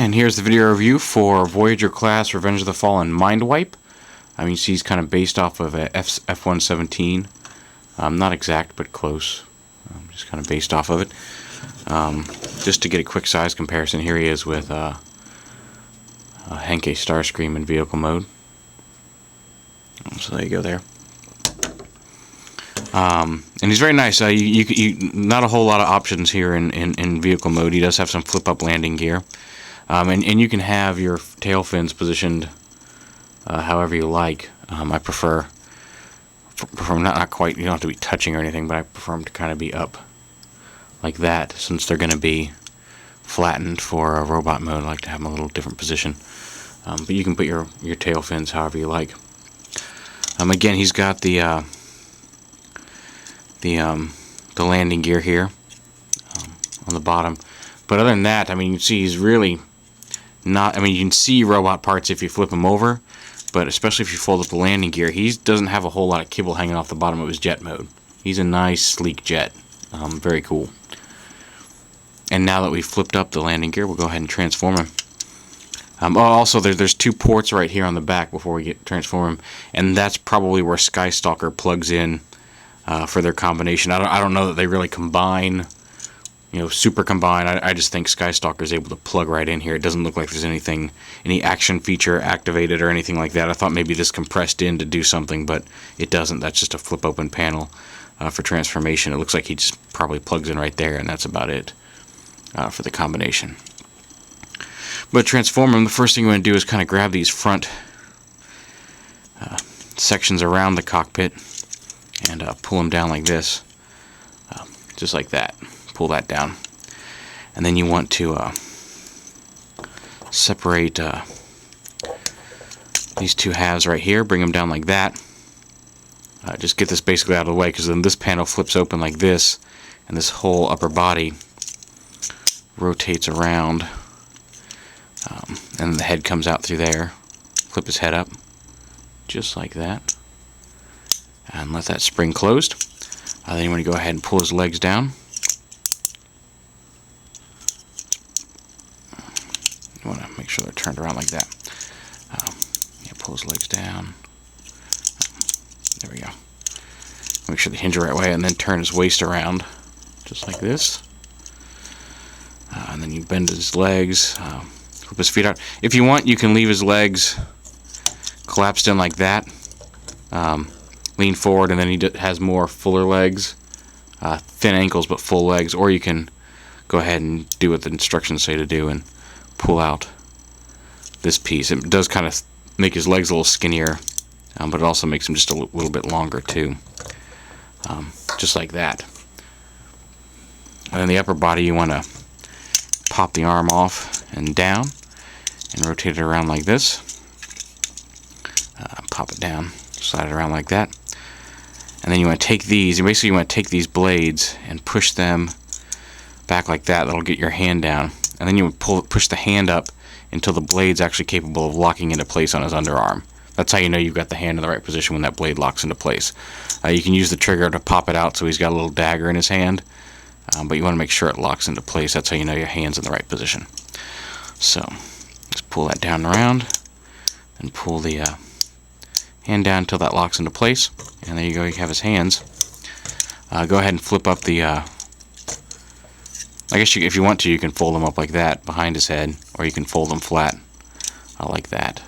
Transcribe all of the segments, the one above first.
And here's the video review for Voyager class Revenge of the Fallen MINDWIPE. You see he's kind of based off of a F-117. Not exact, but close. Just kind of based off of it. Just to get a quick size comparison, here he is with Henkei Starscream in vehicle mode. So there you go there. And he's very nice. Not a whole lot of options here in vehicle mode. He does have some flip-up landing gear. And you can have your tail fins positioned however you like. I prefer not quite, you don't have to be touching or anything, but I prefer them to kind of be up like that, since they're going to be flattened for a robot mode. I like to have them a little different position. But you can put your tail fins however you like. Again, he's got the landing gear here on the bottom. But other than that, you can see he's really not, you can see robot parts if you flip him over, but especially if you fold up the landing gear, he doesn't have a whole lot of kibble hanging off the bottom of his jet mode. He's a nice, sleek jet. Very cool. And now that we've flipped up the landing gear, we'll go ahead and transform him. Also, there's two ports right here on the back before we transform him, and that's probably where Skystalker plugs in for their combination. I don't know that they really combine, super combine. I just think Skystalker is able to plug right in here. It doesn't look like there's any action feature activated or anything like that. I thought maybe this compressed in to do something, but it doesn't. That's just a flip open panel for transformation. It looks like he just probably plugs in right there, and that's about it for the combination. But transform him, the first thing you want to do is kind of grab these front sections around the cockpit and pull them down like this, just like that. Pull that down, and then you want to separate these two halves right here. Bring them down like that. Just get this basically out of the way, because then this panel flips open like this, and this whole upper body rotates around, and the head comes out through there. Flip his head up, just like that, and let that spring closed. Then you want to go ahead and pull his legs down. You want to make sure they're turned around like that. Pull his legs down. There we go. Make sure they hinge the right way, and then turn his waist around, just like this. And then you bend his legs, flip his feet out. If you want, you can leave his legs collapsed in like that. Lean forward, and then he has more fuller legs. Thin ankles, but full legs. Or you can go ahead and do what the instructions say to do and pull out this piece. It does kind of make his legs a little skinnier, but it also makes them just a little bit longer too. Just like that. And then the upper body, you want to pop the arm off and down and rotate it around like this. Pop it down, slide it around like that. And then you want to take these, you want to take these blades and push them back like that. That'll get your hand down. And then you would push the hand up until the blade's actually capable of locking into place on his underarm. That's how you know you've got the hand in the right position, when that blade locks into place. You can use the trigger to pop it out so he's got a little dagger in his hand, but you want to make sure it locks into place. That's how you know your hand's in the right position. So, just pull that down and around, and pull the hand down until that locks into place. And there you go, you have his hands. Go ahead and flip up the... I guess if you want to, you can fold them up like that behind his head, or you can fold them flat like that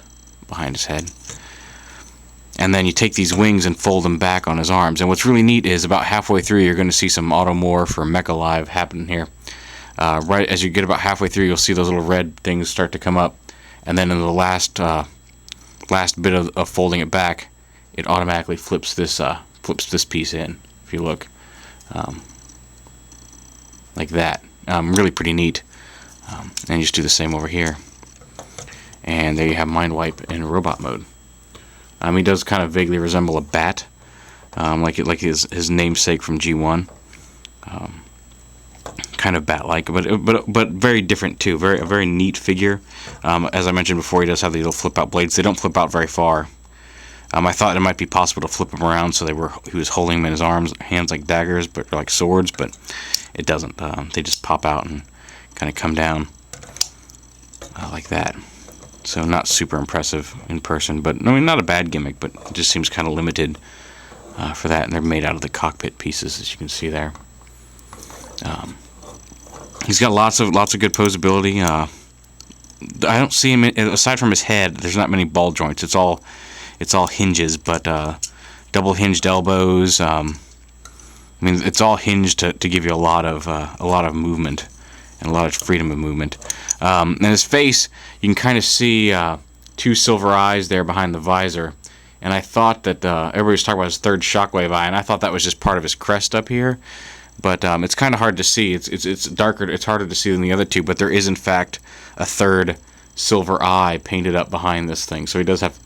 behind his head. And then you take these wings and fold them back on his arms. And what's really neat is about halfway through, you're going to see some automorph or mecha live happening here. Right as you get about halfway through, you'll see those little red things start to come up. And then in the last bit of folding it back, it automatically flips this piece in. If you look, like that. Really pretty neat. And you just do the same over here. And there you have MINDWIPE in robot mode. He does kind of vaguely resemble a bat, like his namesake from G1. Kind of bat-like, but very different too. A very neat figure. As I mentioned before, he does have these little flip-out blades. They don't flip out very far. I thought it might be possible to flip them around so he was holding them in his hands like daggers, but like swords, but it doesn't. They just pop out and kind of come down like that. So not super impressive in person, but I mean, not a bad gimmick, but it just seems kind of limited for that. And they're made out of the cockpit pieces, as you can see there. He's got lots of good posability. I don't see him aside from his head. There's not many ball joints. It's all hinges, but double hinged elbows. I mean, it's all hinged to give you a lot of movement and a lot of freedom of movement. And his face, you can kind of see 2 silver eyes there behind the visor. And I thought that everybody was talking about his third shockwave eye, and I thought that was just part of his crest up here. But it's kind of hard to see. It's darker. It's harder to see than the other 2. But there is in fact a third silver eye painted up behind this thing. So he does have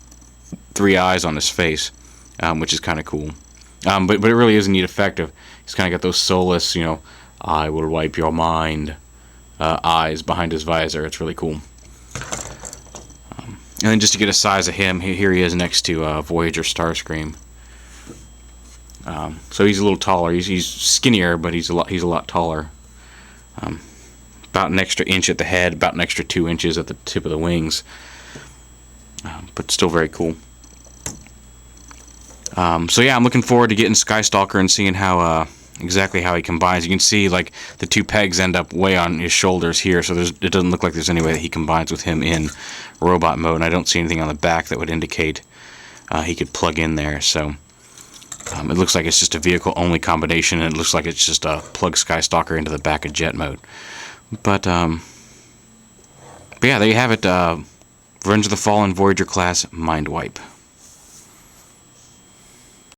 3 eyes on his face, which is kind of cool. But it really is a neat effect. He's kind of got those soulless, I will wipe your mind eyes behind his visor. It's really cool. And then just to get a size of him, here he is next to Voyager Starscream. So he's a little taller. He's skinnier, but he's a lot taller. About an extra inch at the head, about an extra 2 inches at the tip of the wings. But still very cool. So yeah, I'm looking forward to getting Skystalker and seeing how exactly how he combines. You can see like the 2 pegs end up way on his shoulders here, so it doesn't look like there's any way that he combines with him in robot mode. And I don't see anything on the back that would indicate he could plug in there. So it looks like it's just a vehicle-only combination, and it looks like it's just a plug Skystalker into the back of jet mode. But yeah, there you have it. Revenge of the Fallen Voyager class MINDWIPE.